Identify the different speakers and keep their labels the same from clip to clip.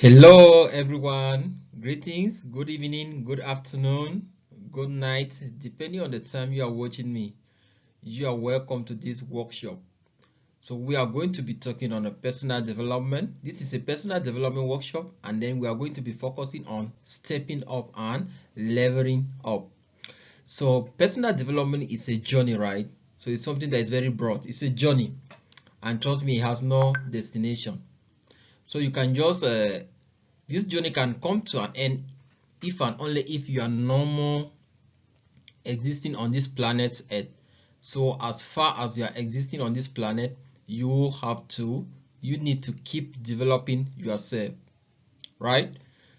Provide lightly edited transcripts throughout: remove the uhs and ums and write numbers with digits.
Speaker 1: Hello, everyone. Greetings, good evening, good afternoon, good night, depending on the time you are watching me. You are welcome to this workshop. So, we are going to be talking on a personal development. This is a personal development workshop, and then we are going to be focusing on stepping up and leveling up. So, personal development is a journey, right? So, it's something that is very broad. It's a journey, and trust me, it has no destination. So, you can just this journey can come to an end if and only if you are no more existing on this planet Earth. So as far as you are existing on this planet, you need to keep developing yourself, right?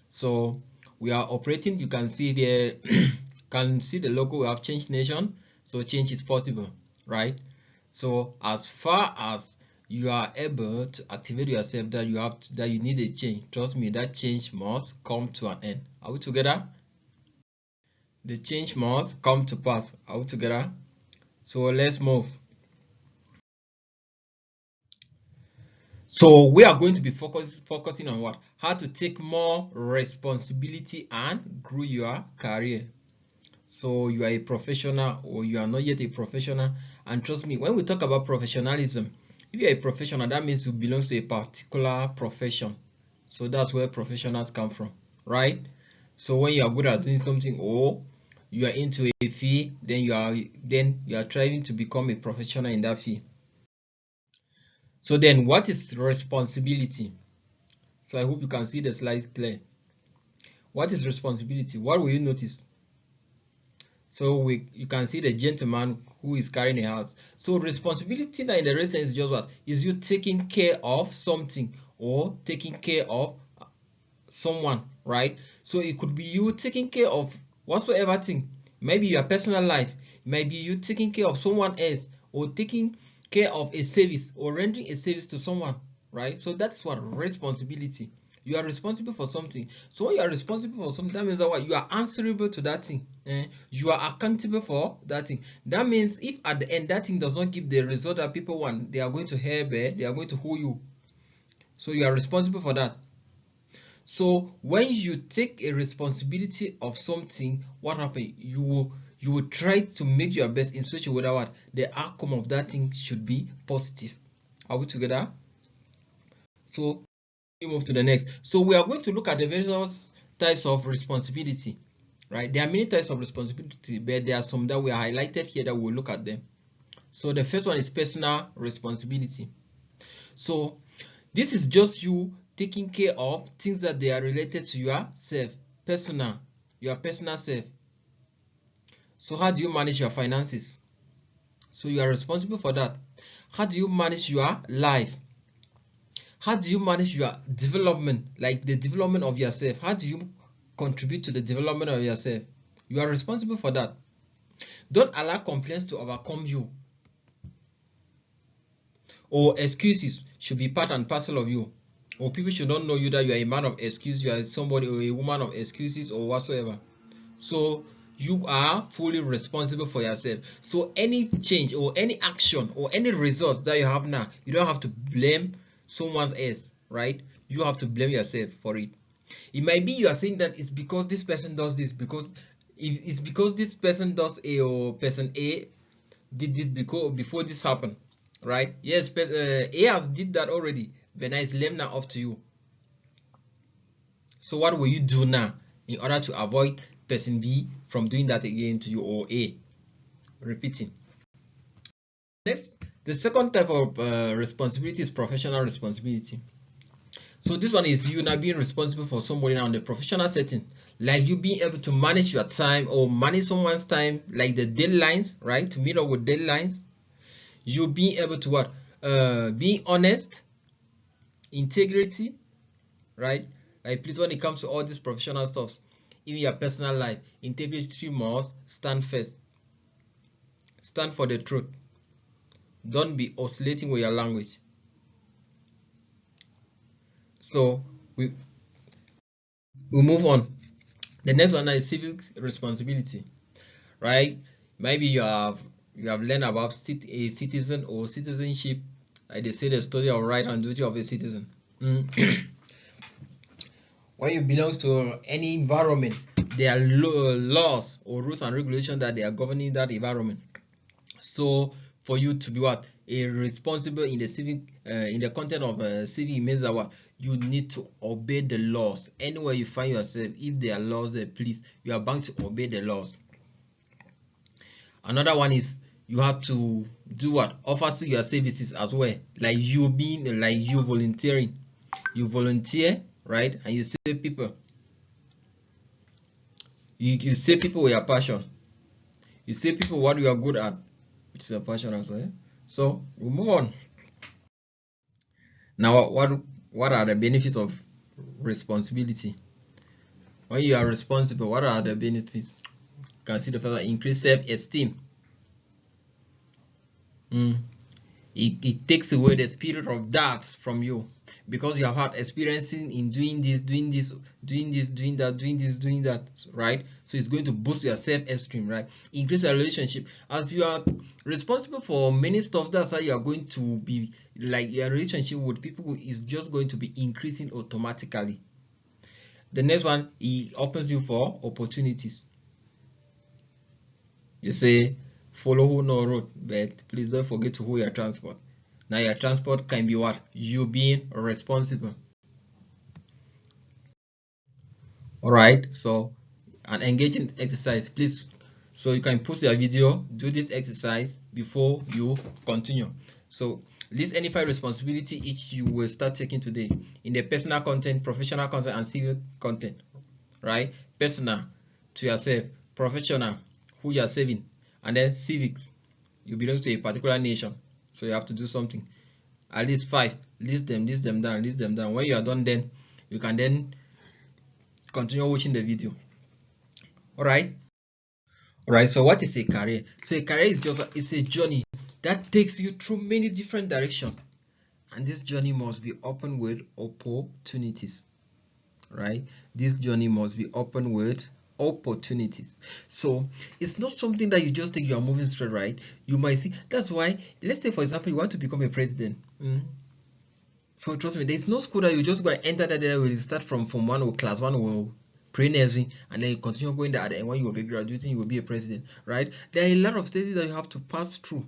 Speaker 1: So we are operating, you can see there, can see the logo, we have Change Nation, so change is possible, right? So as far as you are able to activate yourself, that you need a change, trust me, that change must come to an end. Are we together? The change must come to pass. Are we together? So let's move. So we are going to be focusing on what? How to take more responsibility and grow your career. So you are a professional or you are not yet a professional. And trust me, when we talk about professionalism, if you are a professional, that means you belong to a particular profession. So that's where professionals come from, right? So when you are good at doing something or you are into a field, then you are trying to become a professional in that field. So then what is responsibility? So I hope you can see the slides clear. What is responsibility? What will you notice? So you can see the gentleman who is carrying a house. So responsibility now in the real sense is just what? Is you taking care of something or taking care of someone, right? So it could be you taking care of whatsoever thing. Maybe your personal life, maybe you taking care of someone else or taking care of a service or rendering a service to someone, right? So that's what responsibility. You are responsible for something. So when you are responsible for something, that means that what you are answerable to that thing. You are accountable for that thing. That means if at the end that thing does not give the result that people want, they are going to hear bad, they are going to hold you. So you are responsible for that. So when you take a responsibility of something, what happens? You will try to make your best in such a way that what the outcome of that thing should be positive. Are we together? So we move to the next. So we are going to look at the various types of responsibility, right? There are many types of responsibility, but there are some that we are highlighted here that we'll look at them. So the first one is personal responsibility. So this is just you taking care of things that they are related to yourself, your personal self. So how do you manage your finances? So you are responsible for that. How do you manage your life? How do you manage your development, like the development of yourself? How do you contribute to the development of yourself? You are responsible for that. Don't allow complaints to overcome you, or excuses should be part and parcel of you, or people should not know you that you are a man of excuses, you are somebody or a woman of excuses or whatsoever. So you are fully responsible for yourself. So any change or any action or any result that you have now, you don't have to blame someone else, right? You have to blame yourself for it. It might be you are saying that it's because this person does this, because it's because this person does A, or person A did it before this happened, right? Yes, A has did that already, but now it's left now up to you. So what will you do now in order to avoid person B from doing that again to you, or A repeating? Next, the second type of responsibility is professional responsibility. So this one is you now being responsible for somebody now in the professional setting, like you being able to manage your time or manage someone's time, like the deadlines, right? To meet up with deadlines. You being able to what? Being honest, integrity, right? Like please, when it comes to all these professional stuff, even your personal life, integrity must stand first. Stand for the truth. Don't be oscillating with your language. So we move on. The next one is civic responsibility, right? Maybe you have learned about a citizen or citizenship. Like they say, the study of right and duty of a citizen. when you belong to any environment, there are laws or rules and regulations that they are governing that environment. So for you to be what a responsible in the civic in the content of civic means that what you need to obey the laws anywhere you find yourself. If there are laws there, please, you are bound to obey the laws. Another one is you have to do what, offer your services as well, like you being like you volunteering. You volunteer, right? And you save people. You save people with your passion. You save people what you are good at, which is a passion as well. So we move on. Now, what are the benefits of responsibility? When you are responsible, what are the benefits? You can see the first one, increase self-esteem. It takes away the spirit of doubt from you, because you have had experiencing in doing this, doing that, right? So it's going to boost your self-esteem, right? Increase your relationship. As you are responsible for many stuff, that's how you are going to be, like, your relationship with people is just going to be increasing automatically. The next one, it opens you for opportunities. You say, follow who no road, but please don't forget to hold your transport. Now your transport can be what? You being responsible. Alright, so an engaging exercise, please. So you can pause your video, do this exercise before you continue. So list any 5 responsibility each you will start taking today in the personal content, professional content, and civic content. Right? Personal, to yourself. Professional, who you are saving. And then civics, you belong to a particular nation, so you have to do something. At least 5. List them down. When you are done, then you can then continue watching the video. Alright, so what is a career? So a career is just it's a journey that takes you through many different directions, and this journey must be open with opportunities. Right, this journey must be open with opportunities. So it's not something that you just think you are moving straight, right? You might see, that's why, let's say for example you want to become a president. So trust me, there's no school that you just go and enter that there will start from one or class 1 or pre-nursery, and then you continue going there, and when you will be graduating you will be a president, right? There are a lot of stages that you have to pass through.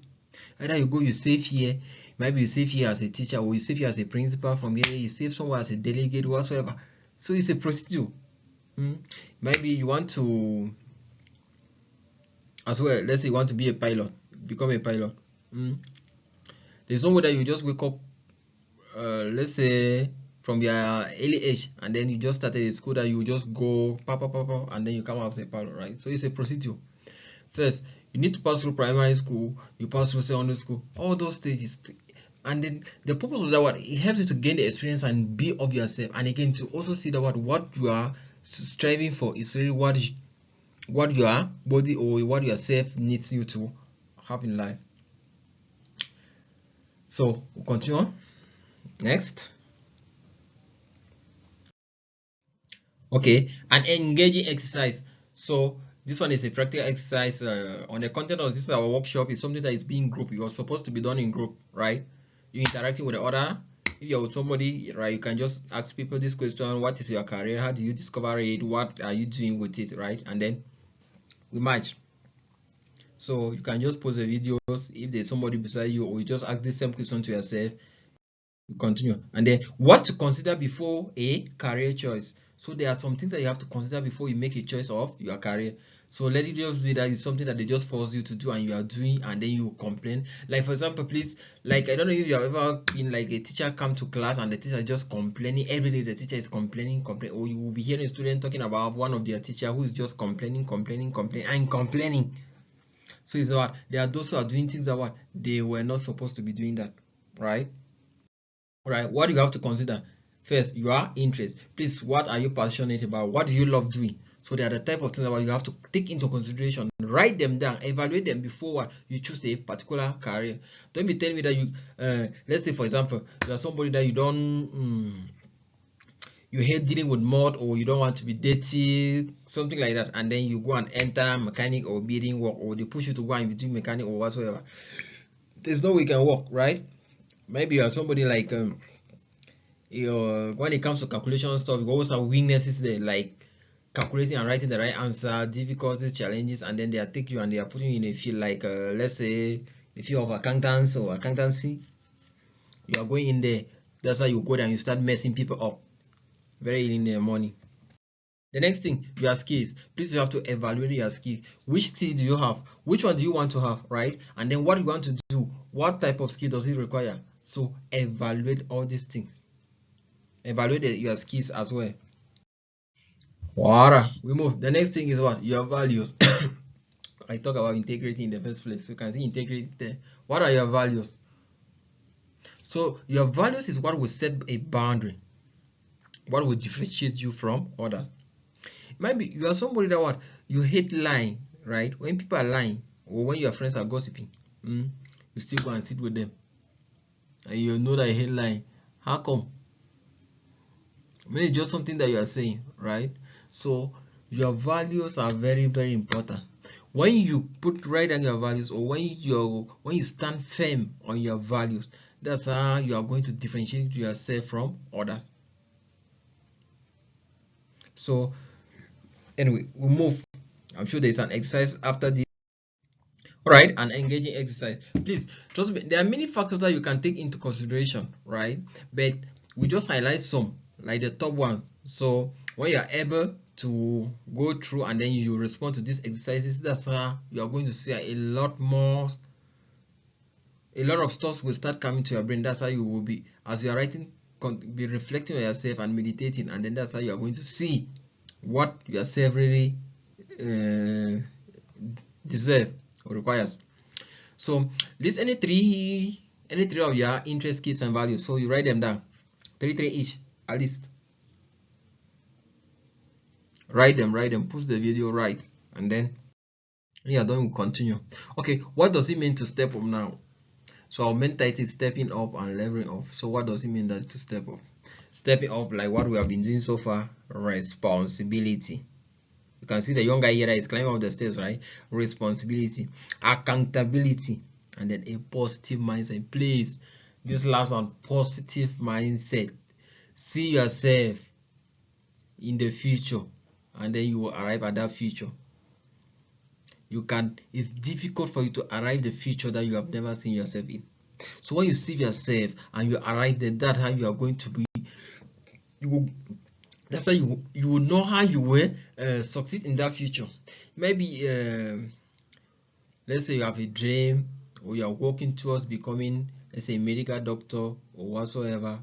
Speaker 1: Either you go, you save here, maybe you save here as a teacher, or you save here as a principal. From here you save somewhere as a delegate, whatsoever. So it's a procedure. Maybe you want to, as well, let's say you want to be a pilot, become a pilot. There's no way that you just wake up, let's say from your early age, and then you just started a school that you just go and then you come out as a pilot, right? So it's a procedure. First, you need to pass through primary school, you pass through secondary school, all those stages. And then the purpose of that one, it helps you to gain the experience and be of yourself, and again to also see that what you are striving for is really what your body or what yourself needs you to have in life. So we'll continue. Next. Okay, an engaging exercise. So this one is a practical exercise on the content of this our workshop. Is something that is being group. You're supposed to be done in group, right? You're interacting with the other. If you're with somebody, right, you can just ask people this question: what is your career? How do you discover it? What are you doing with it, right? And then we match. So you can just post the videos if there's somebody beside you, or you just ask the same question to yourself. You continue. And then what to consider before a career choice. So there are some things that you have to consider before you make a choice of your career. So let it just be that it's something that they just force you to do and you are doing, and then you complain. Like for example, please, like I don't know if you have ever been like a teacher come to class and the teacher is just complaining every day. The teacher is complaining, or you will be hearing a student talking about one of their teacher who is just complaining. So it's what there are those who are doing things that what they were not supposed to be doing that, right? Right, what do you have to consider? First, your interest. Please, what are you passionate about? What do you love doing? So there are the type of things that you have to take into consideration. Write them down, evaluate them before you choose a particular career. Don't be telling me that you, let's say for example, you are somebody that you don't, you hate dealing with mud, or you don't want to be dirty, something like that, and then you go and enter mechanic or building work, or they push you to go and be doing mechanic or whatsoever. There's no way you can work, right? Maybe you are somebody like when it comes to calculation stuff, you always have weaknesses there, like calculating and writing the right answer, difficulties, challenges, and then they take you and they are putting you in a field like let's say the field of accountants or accountancy. You are going in there, that's how you go there and you start messing people up very early in the morning. The next thing, your skills. Please, you have to evaluate your skills. Which skill do you have? Which one do you want to have, right? And then what you want to do, what type of skill does it require? So evaluate all these things. Evaluate your skills as well. Water. We move. The next thing is what? Your values. I talk about integrity in the first place. You can see integrity there. What are your values? So your values is what will set a boundary. What will differentiate you from others? Maybe you are somebody that what you hate lying, right? When people are lying or when your friends are gossiping, you still go and sit with them, and you know that you hate lying. How come? Maybe it's just something that you are saying, right? So your values are very, very important. When you write down your values, or when you stand firm on your values, that's how you are going to differentiate yourself from others. So anyway, we move. I'm sure there's an exercise after this. Right, an engaging exercise. Please trust me, there are many factors that you can take into consideration, right? But we just highlight some, like the top ones. So when you are able to go through and then you respond to these exercises, that's how you are going to see a lot of stuff will start coming to your brain. That's how you will be, as you are writing, be reflecting on yourself and meditating, and then that's how you are going to see what yourself really deserve or requires. So list any three of your interest, skills, and values. So you write them down, three each at least. Write them, pause the video, write, and then when you're done, we'll continue. Okay, what does it mean to step up now? So our main title is stepping up and leveling up. So what does it mean that to step up? Stepping up, like what we have been doing so far, responsibility. You can see the young guy here is climbing up the stairs, right? Responsibility, accountability, and then a positive mindset. Please, this last one, positive mindset. See yourself in the future, and then you will arrive at that future. It's difficult for you to arrive the future that you have never seen yourself in. So when you see yourself and you arrive there, that's how you are going to be. That's how you will know how you will succeed in that future. Maybe let's say you have a dream, or you are working towards becoming, let's say, a medical doctor or whatsoever,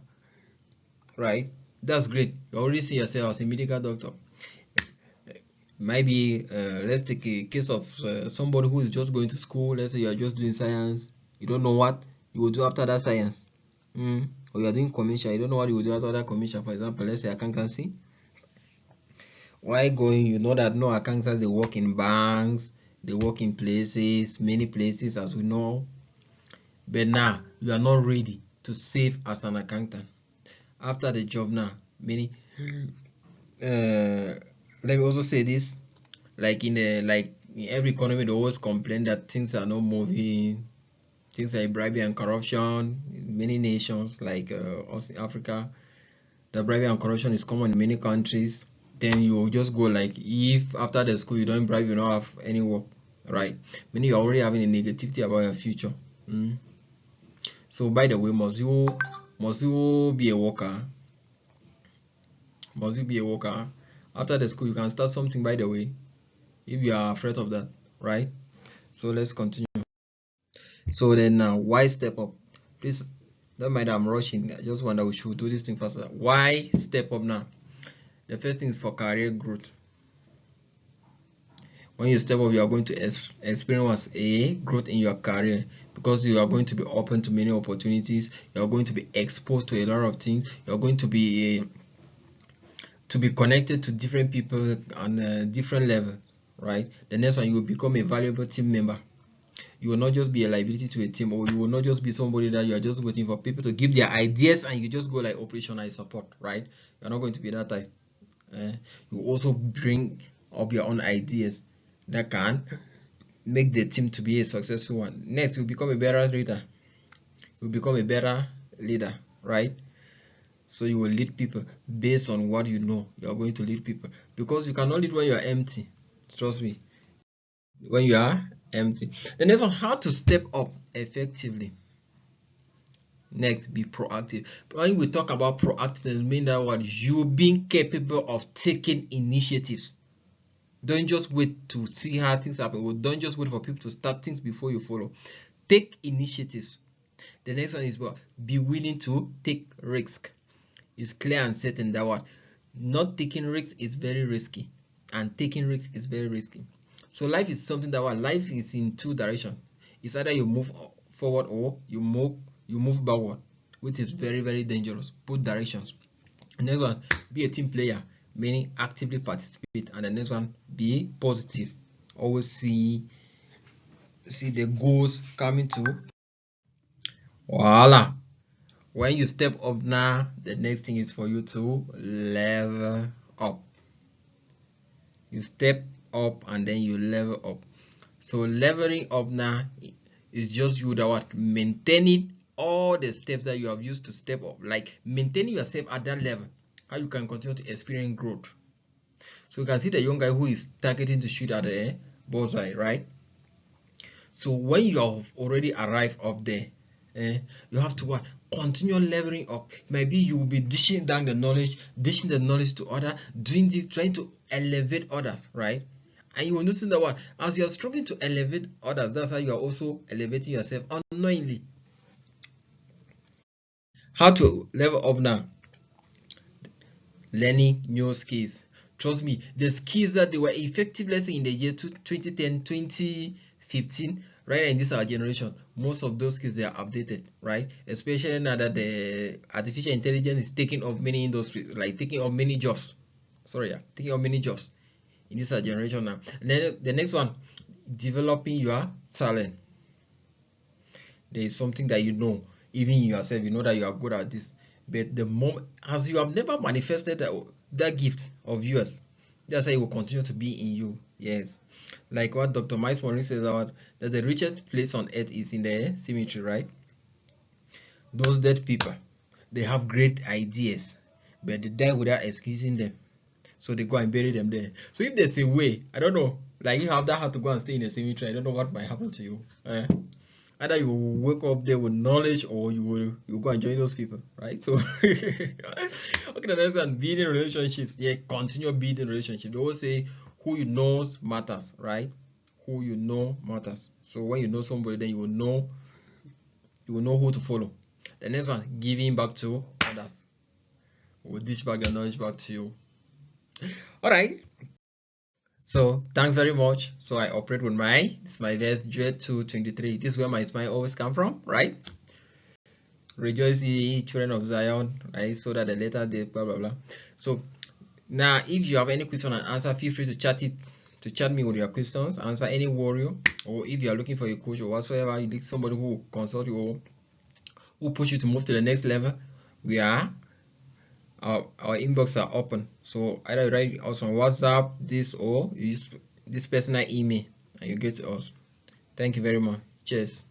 Speaker 1: right? That's great. You already see yourself as a medical doctor. Maybe let's take a case of somebody who is just going to school. Let's say you are just doing science, you don't know what you will do after that science. Or you are doing commercial, you don't know what you will do after that commercial. For example, let's say accountancy. Why going? You know that no accountants, they work in banks, they work in places, many places, as we know. But now you are not ready to save as an accountant. After the job now, many let me also say this, like in every economy, they always complain that things are not moving, things like bribery and corruption in many nations, like us in Africa. The bribery and corruption is common in many countries. Then you just go, like, if after the school you don't bribe, you don't have any work, right? Meaning you're already having a negativity about your future. So by the way, must you be a worker? Must you be a worker? After the school you can start something, by the way, if you are afraid of that, right? So let's continue. So then now, why step up? Please don't mind I'm rushing. I just wonder we should do this thing faster. Why step up now? The first thing is for career growth. When you step up, you are going to experience a growth in your career, because you are going to be open to many opportunities. You are going to be exposed to a lot of things. You are going to be connected to different people on different levels, right? The next one, you will become a valuable team member. You will not just be a liability to a team, or you will not just be somebody that you are just waiting for people to give their ideas and you just go like operational support, right? You're not going to be that type. You also bring up your own ideas that can make the team to be a successful one. Next, you become a better leader. You become a better leader, right? So you will lead people based on what you know. You are going to lead people, because you cannot lead when you are empty. Trust me, when you are empty. The next one, how to step up effectively. Next, be proactive. When we talk about proactive, it means that what you being capable of taking initiatives. Don't just wait to see how things happen, or don't just wait for people to start things before you follow. Take initiatives. The next one is what? Be willing to take risk. It's clear and certain that what? Not taking risks is very risky, and taking risks is very risky. So life is something that what? Life is in two directions. It's either you move forward or you move backward, which is very, very dangerous. Both directions. The next one, be a team player, meaning actively participate. And the next one, be positive. Always see the goals coming to. Voila. When you step up now, the next thing is for you to level up. You step up and then you level up. So leveling up now is just you that what? Maintaining all the steps that you have used to step up, like maintaining yourself at that level, how you can continue to experience growth. So you can see the young guy who is targeting to shoot at the bullseye, right? So when you have already arrived up there, you have to what? Continue leveling up. Maybe you will be dishing down the knowledge, dishing the knowledge to others, doing this, trying to elevate others, right? And you will notice that what? As you are struggling to elevate others, that's how you are also elevating yourself unknowingly. How to level up now? Learning new skills. Trust me, the skills that they were effective, let's say in the year 2010, 2015, right in this our generation, most of those skills they are updated, right? Especially now that the artificial intelligence is taking off many industries, like taking off many jobs. Taking off many jobs in this our generation now. And then the next one, developing your talent. There is something that you know, even yourself, you know that you are good at this. But the moment as you have never manifested that gift of yours, that's how it will continue to be in you. Yes. Like what Dr. Miles Morris says about that the richest place on earth is in the cemetery, right? Those dead people, they have great ideas, but they die without excusing them. So they go and bury them there. So if there's a way, I don't know, like you have that had to go and stay in the cemetery, I don't know what might happen to you. Either you will wake up there with knowledge, or you go and join those people, right? So okay, the next one, building relationships. Yeah, continue building relationships. They always say who you know matters, right? Who you know matters. So when you know somebody, then you will know who to follow. The next one, giving back to others. We'll dish back the knowledge back to you. All right. So thanks very much. So I operate with my verse Joel 2:23. This is where my smile always come from, right? Rejoice ye children of Zion, right? So that the later day, blah blah blah. So now if you have any question and answer, feel free to chat me with your questions, answer any warrior, or if you are looking for a coach or whatsoever, you need somebody who will consult you or who push you to move to the next level. We are our inbox are open. So either write us on WhatsApp, this, or use this personal email and you get to us. Thank you very much. Cheers.